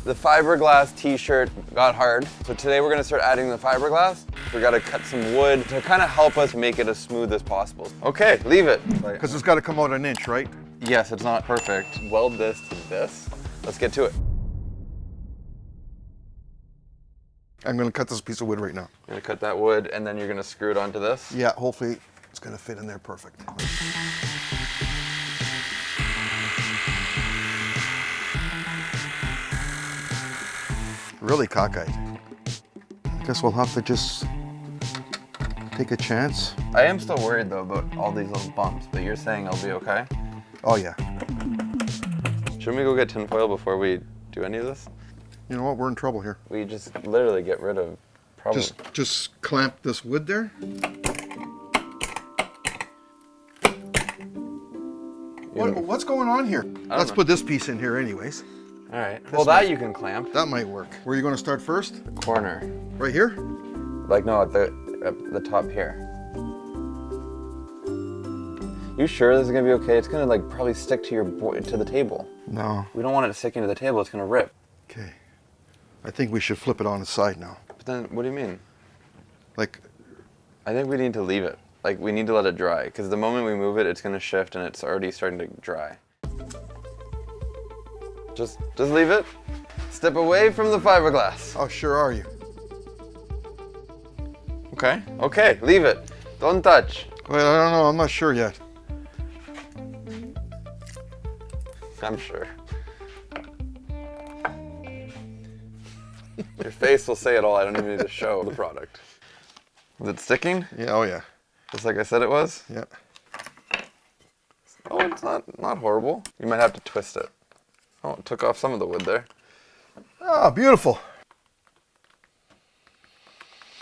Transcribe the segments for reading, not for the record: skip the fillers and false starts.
The fiberglass t-shirt got hard. So today we're gonna start adding the fiberglass. We gotta cut some wood to kind of help us make it as smooth as possible. Okay, leave it. Because it's gotta come out an inch, right? Yes, it's not perfect. Weld this to this. Let's get to it. I'm gonna cut this piece of wood right now. You're gonna cut that wood and then you're gonna screw it onto this? Yeah, hopefully it's gonna fit in there perfect. Really cockeyed. Guess we'll have to just take a chance. I am still worried though about all these little bumps, but you're saying I'll be okay? Oh yeah. Shouldn't we go get tinfoil before we do any of this? You know what, we're in trouble here. We just literally get rid of probably. Just clamp this wood there. What's going on here? Let's put this piece in here anyways. All right, well that you can clamp. That might work. Where are you gonna start first? The corner. Right here? Like no, at the top here. You sure this is gonna be okay? It's gonna like probably stick to to the table. No. We don't want it sticking to the table, it's gonna rip. Okay. I think we should flip it on its side now. But then, what do you mean? Like, I think we need to leave it. Like, we need to let it dry, because the moment we move it, it's gonna shift and it's already starting to dry. Just leave it. Step away from the fiberglass. how sure are you? Okay, leave it. Don't touch. Well, I don't know, I'm not sure yet. I'm sure. Your face will say it all. I don't even need to show the product. Is it sticking? Yeah, oh yeah. Just like I said it was? Yeah. Oh, it's not horrible. You might have to twist it. Oh, it took off some of the wood there. Ah, beautiful.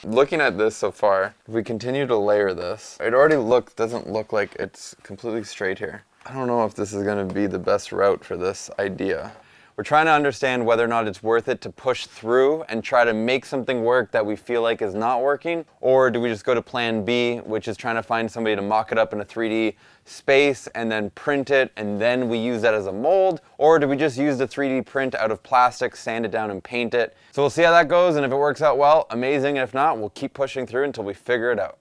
Looking at this so far, if we continue to layer this, it already doesn't look like it's completely straight here. I don't know if this is going to be the best route for this idea. We're trying to understand whether or not it's worth it to push through and try to make something work that we feel like is not working, or do we just go to plan B, which is trying to find somebody to mock it up in a 3D space and then print it, and then we use that as a mold, or do we just use the 3D print out of plastic, sand it down and paint it? So we'll see how that goes, and if it works out well, amazing. If not, we'll keep pushing through until we figure it out.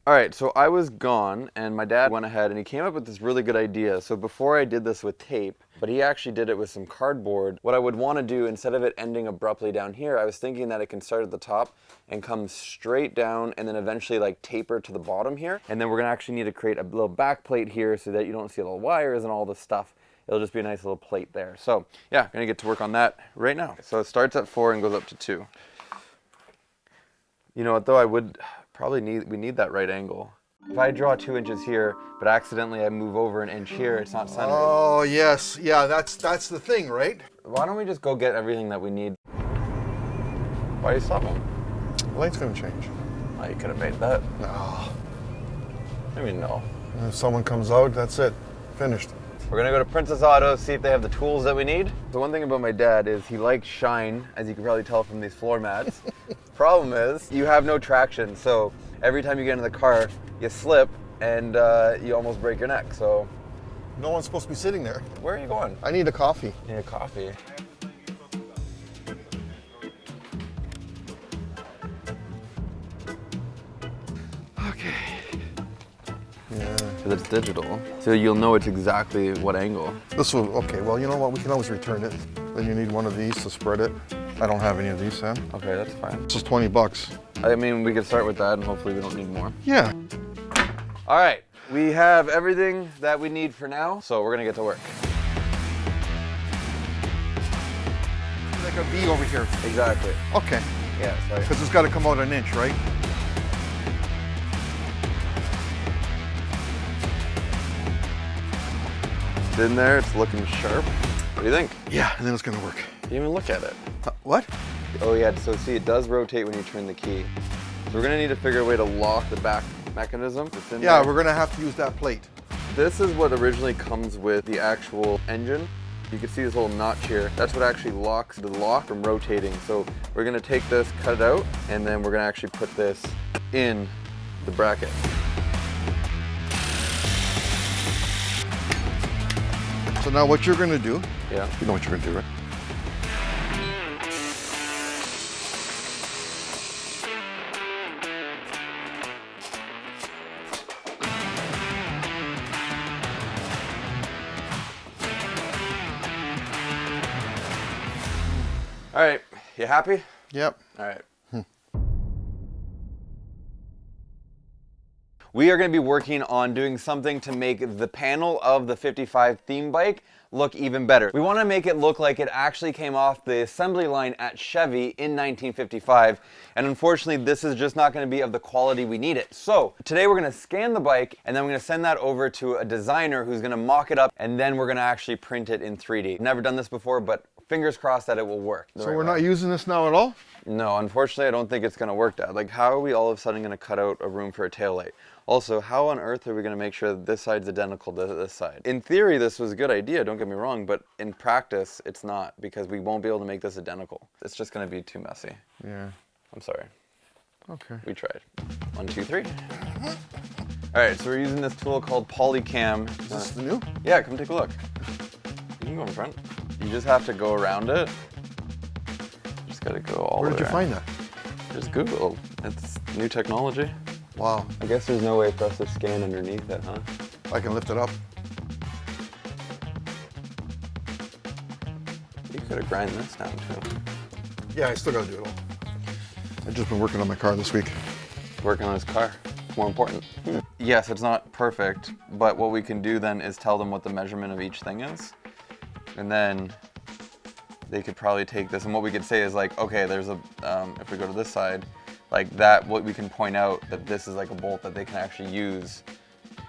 All right, so I was gone and my dad went ahead and he came up with this really good idea. So before I did this with tape, but he actually did it with some cardboard. What I would want to do, instead of it ending abruptly down here, I was thinking that it can start at the top and come straight down and then eventually like taper to the bottom here. And then we're gonna actually need to create a little back plate here so that you don't see little wires and all this stuff. It'll just be a nice little plate there. So yeah, gonna get to work on that right now. So it starts at 4 and goes up to 2. You know what though, we need that right angle. If I draw 2 inches here, but accidentally I move over an inch here, it's not centered. Oh yes, yeah, that's the thing, right? Why don't we just go get everything that we need? Why are you stopping? The light's gonna change. Oh, you could have made that. No. I mean, no. And if someone comes out, that's it. Finished. We're gonna go to Princess Auto, see if they have the tools that we need. The one thing about my dad is he likes shine, as you can probably tell from these floor mats. Problem is, you have no traction, so every time you get in the car, you slip and you almost break your neck, so. No one's supposed to be sitting there. Where are you going? I need a coffee. You need a coffee. Okay. Yeah. Because it's digital, so you'll know it's exactly what angle. This will, okay, well, you know what? We can always return it. Then you need one of these to spread it. I don't have any of these, Sam. Okay, that's fine. This is 20 bucks. I mean, we could start with that and hopefully we don't need more. Yeah. All right, we have everything that we need for now, so we're gonna get to work. Like a V over here. Exactly. Okay. Yeah, sorry. Because it's got to come out an inch, right? It's in there, it's looking sharp. What do you think? Yeah, and then it's gonna work. You didn't even look at it. What? Oh yeah, so see, it does rotate when you turn the key. So we're gonna need to figure a way to lock the back mechanism. It's in Yeah, there. we're gonna have to use that plate. This is what originally comes with the actual engine. You can see this little notch here. That's what actually locks the lock from rotating. So we're gonna take this, cut it out, and then we're gonna actually put this in the bracket. So So now what you're gonna do, Yeah. you know what you're gonna do, right? All right, you happy? Yep. All right. We are going to be working on doing something to make the panel of the 55 theme bike look even better. We want to make it look like it actually came off the assembly line at Chevy in 1955, and unfortunately this is just not going to be of the quality we need it. So today we're going to scan the bike, and then we're going to send that over to a designer who's going to mock it up, and then we're going to actually print it in 3D. Never done this before, but fingers crossed that it will work. So we're not using this now at all? No, unfortunately I don't think it's going to work, Dad. Like, how are we all of a sudden going to cut out a room for a taillight? Also, how on earth are we going to make sure that this side's identical to this side? In theory, this was a good idea, don't get me wrong, but in practice, it's not, because we won't be able to make this identical. It's just going to be too messy. Yeah. I'm sorry. Okay. We tried. 1, 2, 3. All right, so we're using this tool called Polycam. Is this the new? Yeah, come take a look. You can go in front. You just have to go around it. Just got to go all the way. Where did you find that? Just Google. It's new technology. Wow. I guess there's no way for us to scan underneath it, huh? I can lift it up. You could have grind this down too. Yeah, I still gotta do it all. I've just been working on my car this week. Working on his car. More important. Yes, it's not perfect, but what we can do then is tell them what the measurement of each thing is. And then they could probably take this, and what we could say is like, okay, there's a, if we go to this side, like that, what we can point out that this is like a bolt that they can actually use.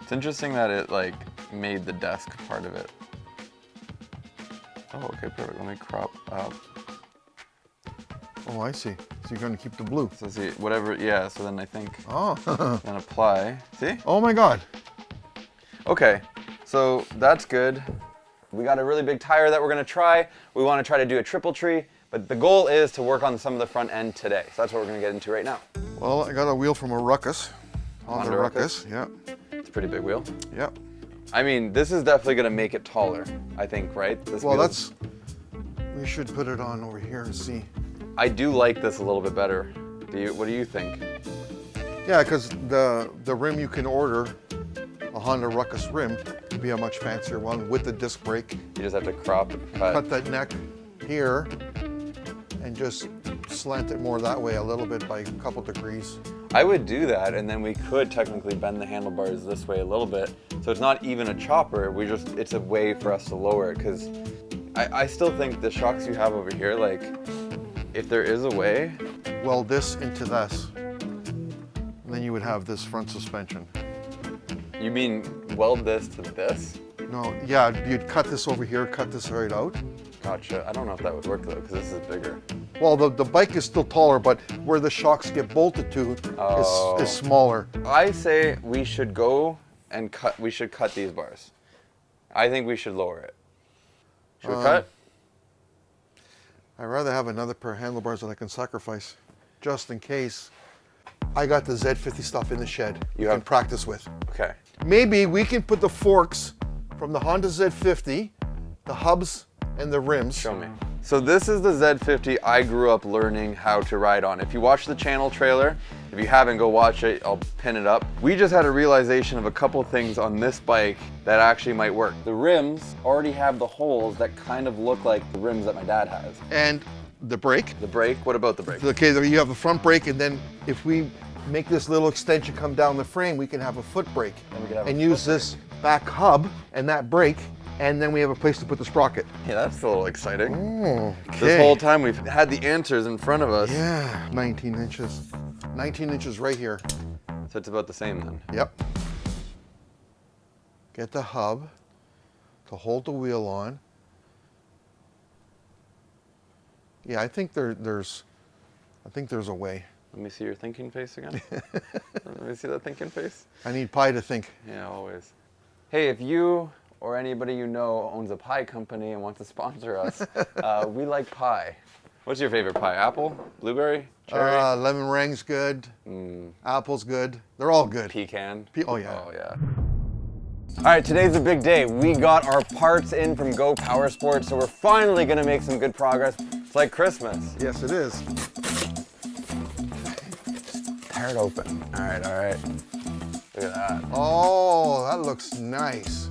It's interesting that it like made the desk part of it. Oh, okay, perfect. Let me crop up. Oh, I see. So you're gonna keep the blue. So see, whatever, yeah, so then I think, Oh. then apply. See? Oh my God. Okay, so that's good. We got a really big tire that we're gonna try. We wanna try to do a triple tree, but the goal is to work on some of the front end today. So that's what we're gonna get into right now. Well, I got a wheel from a Ruckus. Honda Ruckus? Yeah. It's a pretty big wheel. Yep. I mean, this is definitely gonna make it taller, I think, right? This Well, wheel's- we should put it on over here and see. I do like this a little bit better. What do you think? Yeah, because the rim you can order, a Honda Ruckus rim, would be a much fancier one with the disc brake. You just have to crop and cut. Cut that neck here and just slant it more that way a little bit by a couple degrees. I would do that, and then we could technically bend the handlebars this way a little bit. So it's not even a chopper, it's a way for us to lower it, because I still think the shocks you have over here, like, if there is a way. Weld this into this, and then you would have this front suspension. You mean weld this to this? No, yeah, you'd cut this over here, cut this right out. Gotcha. I don't know if that would work though, because this is bigger. Well, the bike is still taller, but where the shocks get bolted to is smaller. I say we should go and cut, we should cut these bars. I think we should lower it. Should we cut? I'd rather have another pair of handlebars that I can sacrifice, just in case. I got the Z50 stuff in the shed you can practice with. Okay. Maybe we can put the forks from the Honda Z50, the hubs, and the rims. Show me. So this is the Z50 I grew up learning how to ride on. If you watch the channel trailer, if you haven't, go watch it, I'll pin it up. We just had a realization of a couple things on this bike that actually might work. The rims already have the holes that kind of look like the rims that my dad has. And the brake. The brake, what about the brake? Okay, you have the front brake, and then if we make this little extension come down the frame, we can have a foot brake and use this back hub and that brake, and then we have a place to put the sprocket. Yeah, that's a little exciting. Oh, okay. This whole time we've had the answers in front of us. Yeah, 19 inches. 19 inches right here. So it's about the same then. Yep. Get the hub to hold the wheel on. Yeah, I think there's a way. Let me see your thinking face again. Let me see that thinking face. I need pie to think. Yeah, always. Hey, if you or anybody you know owns a pie company and wants to sponsor us, we like pie. What's your favorite pie? Apple? Blueberry? Cherry? Lemon meringue's good. Apple's good. They're all good. Pecan? Oh, yeah. Oh, yeah. All right, today's a big day. We got our parts in from Go Power Sports, so we're finally gonna make some good progress. It's like Christmas. Yes, it is. Tear it open. All right, all right. Look at that. Oh, that looks nice.